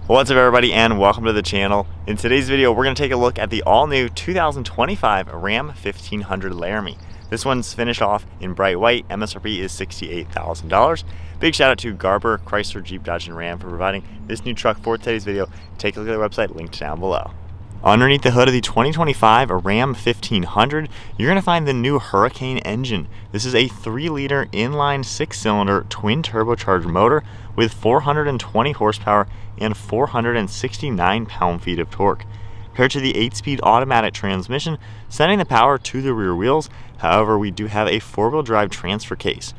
What's up everybody and welcome to the channel. In today's video we're going to take a look at the all-new 2025 Ram 1500 Laramie. This one's finished off in bright white. MSRP is $68,000. Big shout out to Garber, Chrysler, Jeep, Dodge, and Ram for providing this new truck for today's video. Take a look at their website, linked down below. Underneath the hood of the 2025 Ram 1500, you're going to find the new Hurricane engine. This is a 3-liter inline 6-cylinder twin turbocharged motor with 420 horsepower and 469 pound-feet of torque. Paired to the 8-speed automatic transmission, sending the power to the rear wheels. However, we do have a 4-wheel drive transfer case.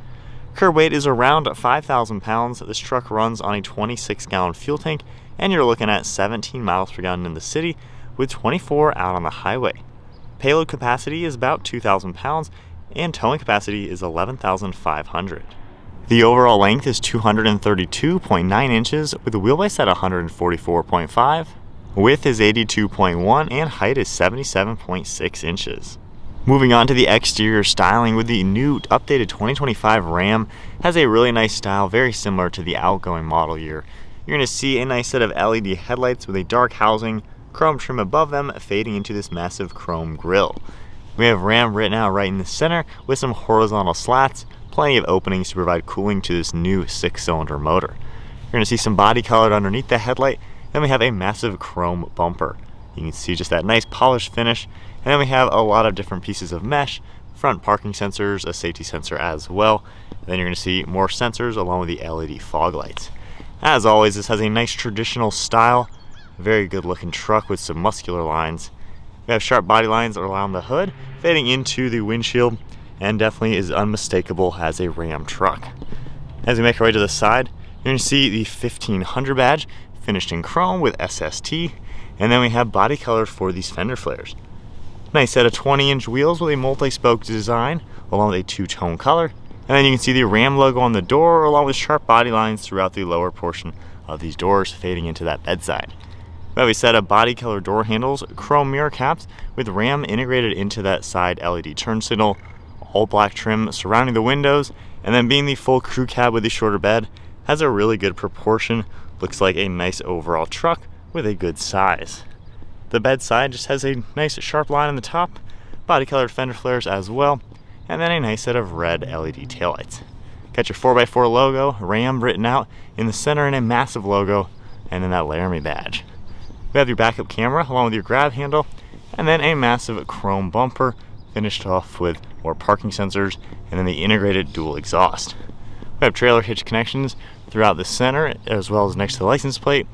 Curb weight is around 5,000 pounds. This truck runs on a 26-gallon fuel tank, and you're looking at 17 miles per gallon in the city, with 24 out on the highway. Payload capacity is about 2,000 pounds, and towing capacity is 11,500. The overall length is 232.9 inches, with a wheelbase at 144.5. Width is 82.1, and height is 77.6 inches. Moving on to the exterior styling, with the new updated 2025 Ram, has a really nice style, very similar to the outgoing model year. You're going to see a nice set of LED headlights with a dark housing, chrome trim above them, fading into this massive chrome grille. We have Ram written out right in the center with some horizontal slats, plenty of openings to provide cooling to this new 6-cylinder motor. You're going to see some body colored underneath the headlight. Then we have a massive chrome bumper. You can see just that nice polished finish. And then we have a lot of different pieces of mesh, front parking sensors, a safety sensor as well. And then you're going to see more sensors along with the LED fog lights. As always, this has a nice traditional style. Very good looking truck with some muscular lines. We have sharp body lines around the hood, fading into the windshield, and definitely is unmistakable as a Ram truck. As we make our way to the side, you're going to see the 1500 badge finished in chrome with SST, and then we have body color for these fender flares. Nice set of 20-inch wheels with a multi-spoke design along with a 2-tone color, and then you can see the Ram logo on the door along with sharp body lines throughout the lower portion of these doors fading into that bedside. We have a set of body color door handles, chrome mirror caps with Ram integrated into that side LED turn signal, all black trim surrounding the windows, and then being the full crew cab with the shorter bed, has a really good proportion. Looks like a nice overall truck with a good size. The bedside just has a nice sharp line on the top, body colored fender flares as well, and then a nice set of red LED taillights. Got your 4x4 logo, Ram written out in the center, and a massive logo, and then that Laramie badge. We have your backup camera along with your grab handle, and then a massive chrome bumper finished off with more parking sensors, and then the integrated dual exhaust. We have trailer hitch connections throughout the center as well as next to the license plate,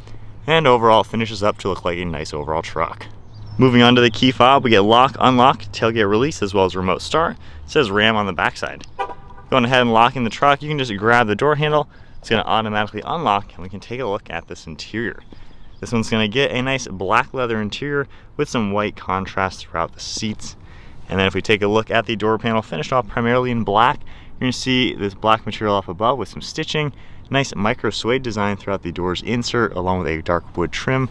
and overall finishes up to look like a nice overall truck. Moving on to the key fob, we get lock, unlock, tailgate release, as well as remote start. It says Ram on the backside. Going ahead and locking the truck, you can just grab the door handle. It's going to automatically unlock, and we can take a look at this interior. This one's going to get a nice black leather interior with some white contrast throughout the seats. And then if we take a look at the door panel, finished off primarily in black, you're going to see this black material up above with some stitching, nice micro suede design throughout the door's insert along with a dark wood trim.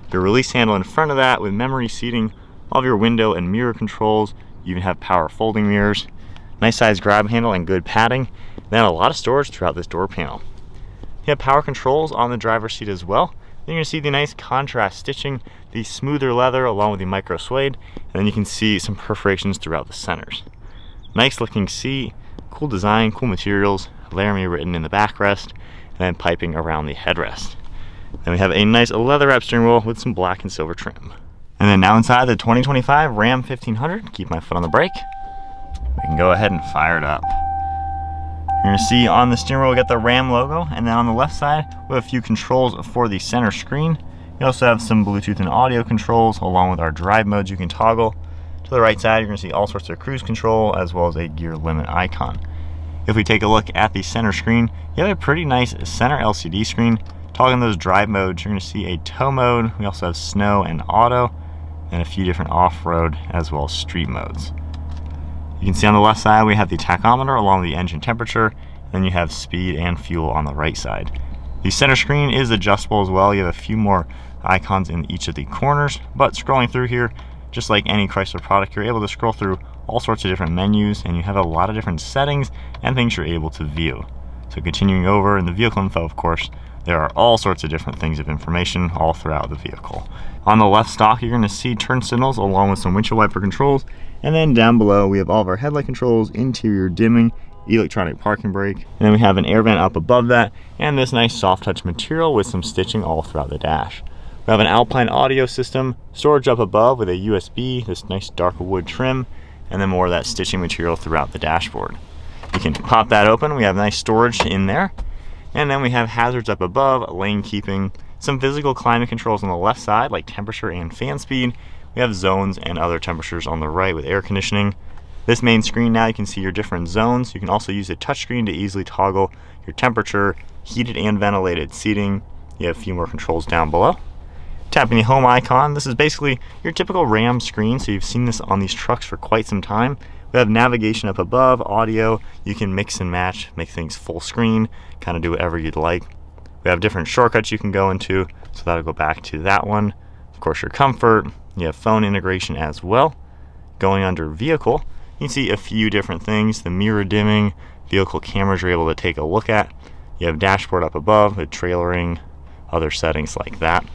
The release handle in front of that with memory seating, all of your window and mirror controls. You even have power folding mirrors, nice size grab handle and good padding. Then a lot of storage throughout this door panel. You have power controls on the driver's seat as well. Then you're going to see the nice contrast stitching, the smoother leather along with the micro suede, and then you can see some perforations throughout the centers. Nice looking seat, cool design, cool materials, Laramie written in the backrest, and then piping around the headrest. Then we have a nice leather wrap steering wheel with some black and silver trim. And then now inside the 2025 Ram 1500, keep my foot on the brake. We can go ahead and fire it up. You're going to see on the steering wheel we got the Ram logo, and then on the left side we have a few controls for the center screen. You also have some Bluetooth and audio controls along with our drive modes you can toggle. To the right side you're going to see all sorts of cruise control as well as a gear limit icon. If we take a look at the center screen, you have a pretty nice center LCD screen. Toggling those drive modes, you're going to see a tow mode. We also have snow and auto, and a few different off-road as well as street modes. You can see on the left side we have the tachometer along with the engine temperature, and then you have speed and fuel on the right side. The center screen is adjustable as well. You have a few more icons in each of the corners, but scrolling through here, just like any Chrysler product, you're able to scroll through all sorts of different menus, and you have a lot of different settings and things you're able to view. So continuing over in the vehicle info, of course, There are all sorts of different things of information all throughout the vehicle. On the left stock, you're going to see turn signals along with some windshield wiper controls. And then down below, we have all of our headlight controls, interior dimming, electronic parking brake. And then we have an air vent up above that, and this nice soft touch material with some stitching all throughout the dash. We have an Alpine audio system, storage up above with a USB, this nice dark wood trim, and then more of that stitching material throughout the dashboard. You can pop that open. We have nice storage in there. And then we have hazards up above, lane keeping, some physical climate controls on the left side like temperature and fan speed. We have zones and other temperatures on the right with air conditioning. This main screen now, you can see your different zones. You can also use a touchscreen to easily toggle your temperature, heated and ventilated seating. You have a few more controls down below. Tapping the home icon, this is basically your typical Ram screen, so you've seen this on these trucks for quite some time. We have navigation up above, audio, you can mix and match, make things full screen, kind of do whatever you'd like. We have different shortcuts you can go into, so that'll go back to that one. Of course, your comfort, you have phone integration as well. Going under vehicle, you can see a few different things, the mirror dimming, vehicle cameras you're able to take a look at. You have dashboard up above with trailering, other settings like that.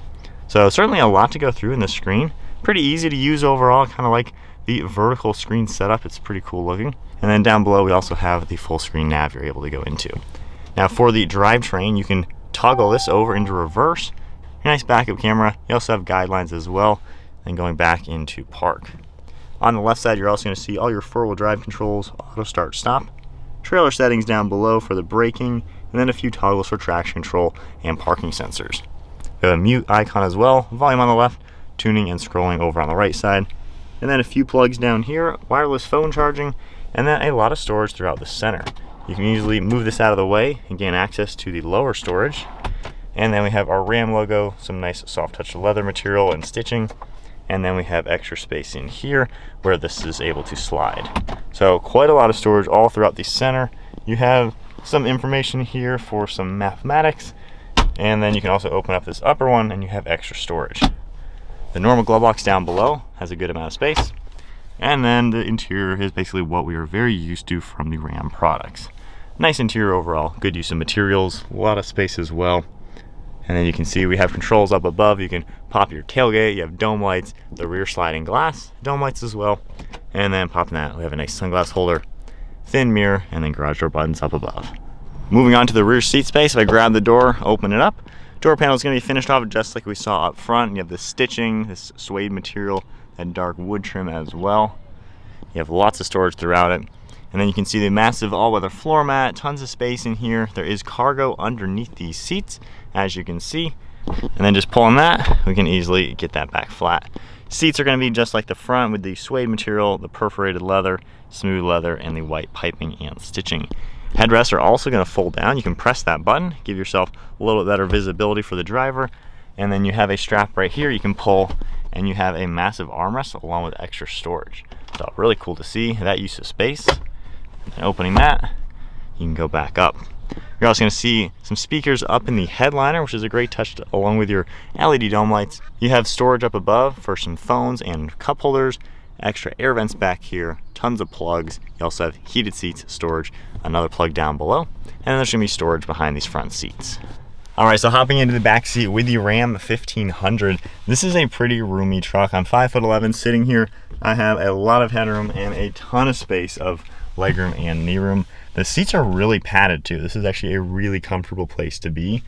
So certainly a lot to go through in this screen. Pretty easy to use overall, kind of like the vertical screen setup. It's pretty cool looking. And then down below we also have the full screen nav you're able to go into. Now for the drivetrain, you can toggle this over into reverse. Nice backup camera. You also have guidelines as well, and going back into park. On the left side, you're also going to see all your four-wheel drive controls, auto start stop, trailer settings down below for the braking, and then a few toggles for traction control and parking sensors. We have a mute icon as well, volume on the left, tuning and scrolling over on the right side, and then a few plugs down here, wireless phone charging, and then a lot of storage throughout the center. You can easily move this out of the way and gain access to the lower storage. And then we have our Ram logo, some nice soft touch leather material and stitching. And then we have extra space in here where this is able to slide. So quite a lot of storage all throughout the center. You have some information here for some mathematics. And then you can also open up this upper one and you have extra storage. The normal glove box down below has a good amount of space. And then the interior is basically what we are very used to from the Ram products. Nice interior overall, good use of materials, a lot of space as well. And then you can see we have controls up above. You can pop your tailgate, you have dome lights, the rear sliding glass, dome lights as well. And then popping that, we have a nice sunglass holder, thin mirror, and then garage door buttons up above. Moving on to the rear seat space, if I grab the door, open it up, door panel is going to be finished off just like we saw up front. You have the stitching, this suede material, and dark wood trim as well. You have lots of storage throughout it. And then you can see the massive all-weather floor mat, tons of space in here. There is cargo underneath these seats, as you can see. And then just pulling that, we can easily get that back flat. Seats are going to be just like the front with the suede material, the perforated leather, smooth leather, and the white piping and stitching. Headrests are also going to fold down. You can press that button, give yourself a little bit better visibility for the driver. And then you have a strap right here you can pull, and you have a massive armrest along with extra storage. So really cool to see that use of space. And opening that, you can go back up. You're also going to see some speakers up in the headliner, which is a great touch along with your LED dome lights. You have storage up above for some phones and cup holders, extra air vents back here, tons of plugs. You also have heated seats, storage, another plug down below, and then there's going to be storage behind these front seats. All right, so hopping into the back seat with the Ram 1500. This is a pretty roomy truck. I'm 5'11", sitting here. I have a lot of headroom and a ton of space of legroom and knee room. The seats are really padded too. This is actually a really comfortable place to be.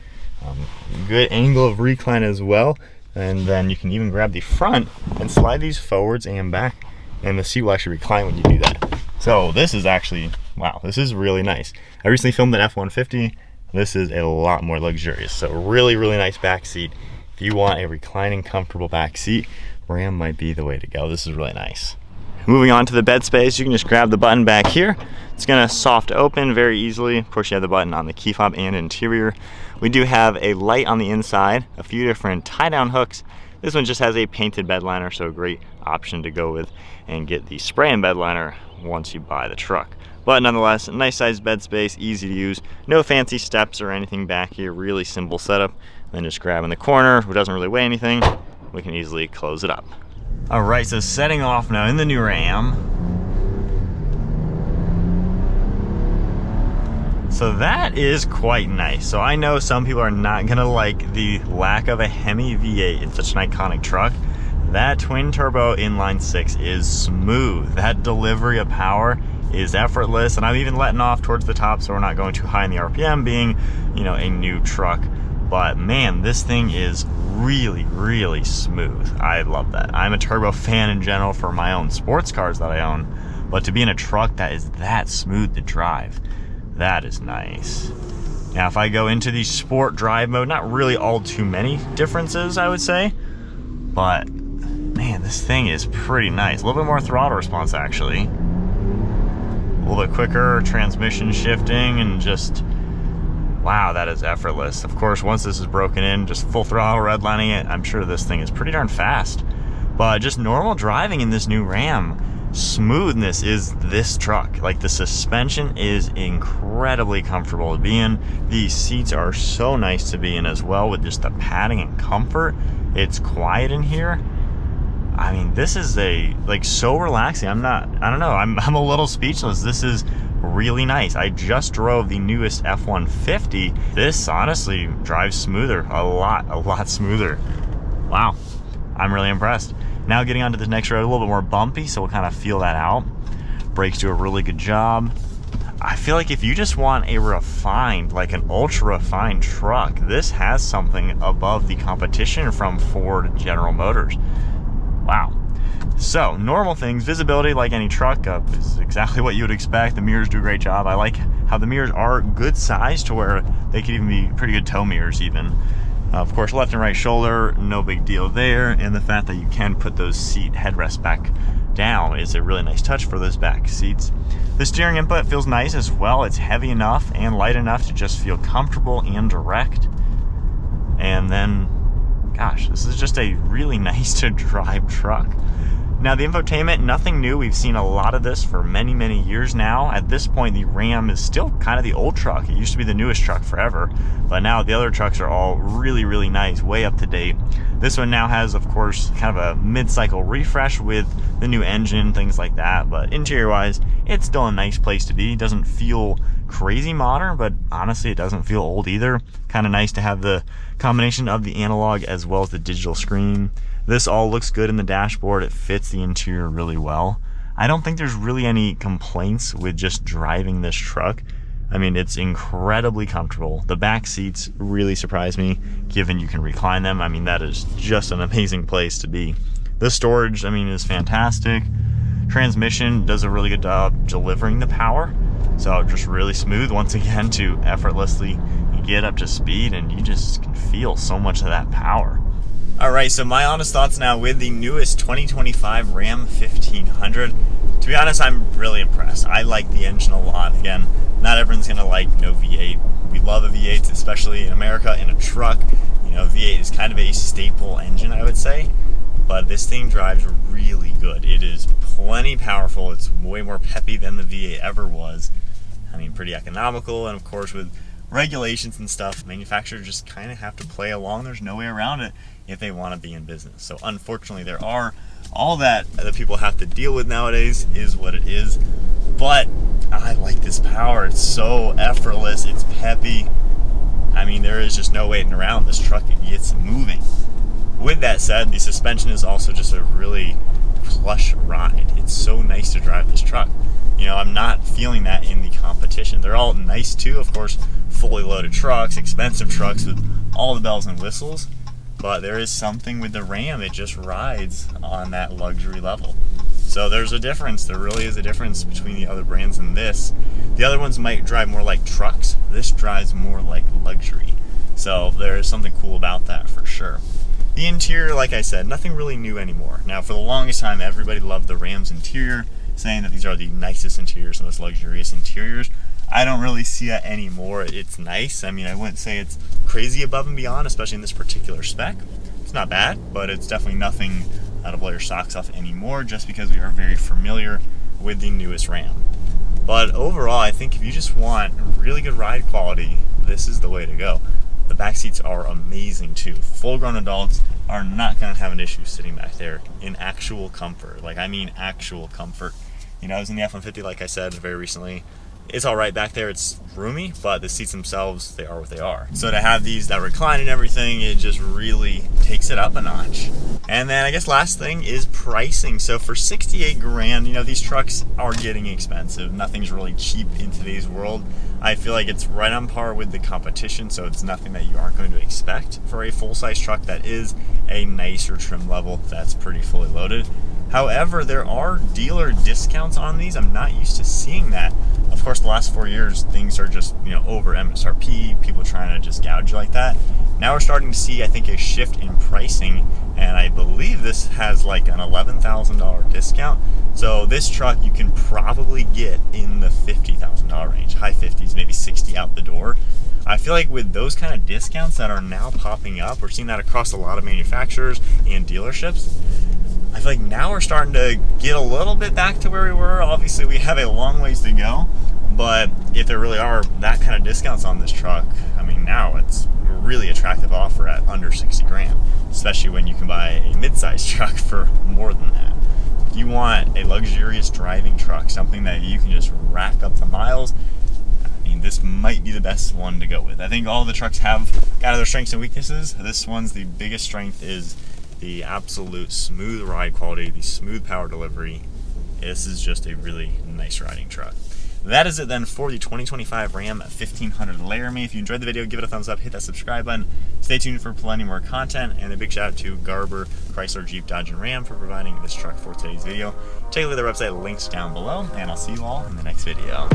Good angle of recline as well. And then you can even grab the front and slide these forwards and back, and the seat will actually recline when you do that. So this is actually, wow, this is really nice. I recently filmed an F-150. This is a lot more luxurious. So really, really nice back seat. If you want a reclining, comfortable back seat, Ram might be the way to go. This is really nice. Moving on to the bed space, you can just grab the button back here. It's gonna soft open very easily. Of course, you have the button on the key fob and interior. We do have a light on the inside, a few different tie-down hooks. This one just has a painted bed liner, so a great option to go with and get the spray-in bed liner once you buy the truck. But nonetheless, nice sized bed space, easy to use. No fancy steps or anything back here, really simple setup. And then just grab in the corner, which doesn't really weigh anything. We can easily close it up. All right, so setting off now in the new Ram. So So that is quite nice. So I know some people are not gonna like the lack of a Hemi V8 in such an iconic truck. That twin turbo inline six is smooth. That delivery of power is effortless, and I'm even letting off towards the top so we're not going too high in the RPM, being, you know, a new truck. But man, this thing is really, really smooth. I love that. I'm a turbo fan in general for my own sports cars that I own, but to be in a truck that is that smooth to drive, that is nice. Now, if I go into the sport drive mode, not really all too many differences, I would say, but man, this thing is pretty nice. A little bit more throttle response, actually. A little bit quicker transmission shifting, and just, wow, that is effortless. Of course, once this is broken in, just full throttle redlining it, I'm sure this thing is pretty darn fast. But just normal driving in this new Ram, smoothness is this truck. Like, the suspension is incredibly comfortable to be in. These seats are so nice to be in as well, with just the padding and comfort. It's quiet in here. I mean, this is so relaxing. I don't know, I'm a little speechless. This is really nice. I just drove the newest F-150. This honestly drives smoother, a lot smoother. Wow, I'm really impressed. Now getting onto the next road, a little bit more bumpy, so we'll kind of feel that out. Brakes do a really good job. I feel like if you just want a refined, like an ultra refined truck, this has something above the competition from Ford General Motors. Wow. So, normal things, visibility like any truck is exactly what you would expect. The mirrors do a great job. I like how the mirrors are good size to where they could even be pretty good tow mirrors even. Of course, left and right shoulder, no big deal there. And the fact that you can put those seat headrests back down is a really nice touch for those back seats. The steering input feels nice as well. It's heavy enough and light enough to just feel comfortable and direct. And then, gosh, this is just a really nice to drive truck. Now, the infotainment, nothing new. We've seen a lot of this for many, many years now. At this point, the Ram is still kind of the old truck. It used to be the newest truck forever, but now the other trucks are all really, really nice, way up to date. This one now has, of course, kind of a mid-cycle refresh with the new engine, things like that, but interior-wise, it's still a nice place to be. It doesn't feel crazy modern, but honestly, it doesn't feel old either. Kind of nice to have the combination of the analog as well as the digital screen. This all looks good in the dashboard. It fits the interior really well. I don't think there's really any complaints with just driving this truck. I mean, it's incredibly comfortable. The back seats really surprise me, given you can recline them. I mean, that is just an amazing place to be. The storage, I mean, is fantastic. Transmission does a really good job delivering the power. So just really smooth, once again, to effortlessly get up to speed, and you just can feel so much of that power. Alright, so my honest thoughts now with the newest 2025 Ram 1500. To be honest, I'm really impressed. I like the engine a lot. Again, not everyone's going to like no V8. We love a V8, especially in America, in a truck. You know, V8 is kind of a staple engine, I would say. But this thing drives really good. It is plenty powerful. It's way more peppy than the V8 ever was. I mean, pretty economical, and of course with regulations and stuff, manufacturers just kind of have to play along. There's no way around it if they want to be in business. So unfortunately, there are all that people have to deal with nowadays is what it is. But I like this power. It's so effortless. It's peppy. I mean, there is just no waiting around. This truck gets moving. With that said, the suspension is also just a really plush ride. It's so nice to drive this truck. You know, I'm not feeling that in the competition. They're all nice too, of course, fully loaded trucks, expensive trucks with all the bells and whistles, but there is something with the Ram. It just rides on that luxury level. So there's a difference. There really is a difference between the other brands and this. The other ones might drive more like trucks. This drives more like luxury. So there is something cool about that for sure. The interior, like I said, nothing really new anymore. Now, for the longest time, everybody loved the Ram's interior, saying that these are the nicest interiors, the most luxurious interiors. I don't really see that anymore. It's nice. I mean, I wouldn't say it's crazy above and beyond, especially in this particular spec. It's not bad, but it's definitely nothing to blow your socks off anymore, just because we are very familiar with the newest Ram. But overall, I think if you just want really good ride quality, this is the way to go. The back seats are amazing too. Full-grown adults are not going to have an issue sitting back there in actual comfort. Like, I mean actual comfort. You know, I was in the F-150, like I said, very recently. It's all right back there, it's roomy, but the seats themselves, they are what they are. So to have these that recline and everything, it just really takes it up a notch. And then I guess last thing is pricing. So for 68 grand, you know, these trucks are getting expensive. Nothing's really cheap in today's world. I feel like it's right on par with the competition, so it's nothing that you aren't going to expect for a full-size truck that is a nicer trim level that's pretty fully loaded. However, there are dealer discounts on these. I'm not used to seeing that. Of course, the last 4 years, things are just, you know, over MSRP, people trying to just gouge you like that. Now we're starting to see, I think, a shift in pricing, and I believe this has like an $11,000 discount. So this truck you can probably get in the $50,000 range, high 50s, maybe 60 out the door. I feel like with those kind of discounts that are now popping up, we're seeing that across a lot of manufacturers and dealerships. I feel like now we're starting to get a little bit back to where we were. Obviously, we have a long ways to go, but if there really are that kind of discounts on this truck, I mean, now it's a really attractive offer at under 60 grand, especially when you can buy a mid-sized truck for more than that. If you want a luxurious driving truck, something that you can just rack up the miles, I mean, this might be the best one to go with. I think all the trucks have kind of their strengths and weaknesses. This one's the biggest strength is the absolute smooth ride quality, the smooth power delivery. This is just a really nice riding truck. That is it then for the 2025 Ram 1500 Laramie. If you enjoyed the video, give it a thumbs up, hit that subscribe button. Stay tuned for plenty more content, and a big shout out to Garber, Chrysler, Jeep, Dodge, and Ram for providing this truck for today's video. Take a look at their website, links down below, and I'll see you all in the next video.